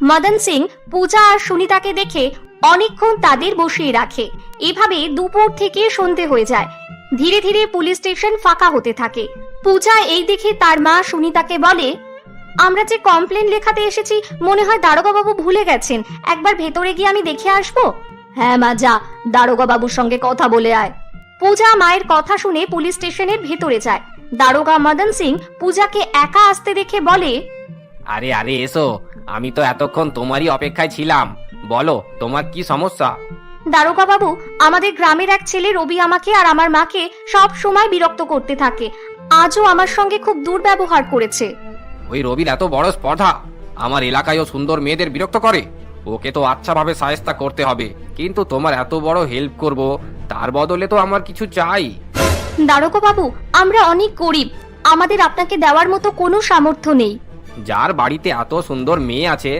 মদন সিং পূজা আর সুনিতাকে দেখে অনেকক্ষণ তাদের বসিয়ে রাখে। এভাবে দুপুর থেকে সন্ধে হয়ে যায়। ধীরে ধীরে পুলিশ স্টেশন ফাঁকা হতে থাকে। পূজা এই দেখে তার মা সুনিতাকে বলে, আমরা যে কমপ্লেন লেখাতে এসেছি মনে হয় দারোগা বাবু ভুলে গেছেন, একবার ভেতরে গিয়ে আমি দেখে আসবো। হ্যাঁ মা, যা, দারোগা বাবুর সঙ্গে কথা বলে আয়। পূজা মায়ের কথা শুনে পুলিশ স্টেশনের ভেতরে যায়। দারোগা মদন সিং পূজাকে একা আসতে দেখে বলে, আরে আরে এসো, আমি তো এতক্ষণ তোমারই অপেক্ষায় ছিলাম। বলো তোমার কি সমস্যা? দারোগা বাবু, আমাদের গ্রামের এক ছেলে রবি আমাকে আর আমার মাকে সব সময় বিরক্ত করতে থাকে। আজও আমার সঙ্গে খুব দুর্ব্যবহার করেছে। ওই রবির এত বড় স্পর্ধা, আমার এলাকায়ও সুন্দর মেয়েদের বিরক্ত করে। ওকে তো আচ্ছা ভাবে সায়স্তা করতে হবে, কিন্তু তোমার এত বড় হেল্প করব, তার বদলে তো আমার কিছু চাই। দারোগা বাবু, আমরা অনেক গরিব, আমাদের আপনাকে দেওয়ার মতো কোনো সামর্থ্য নেই। যার বাড়িতে এত সুন্দর মেয়ে আছে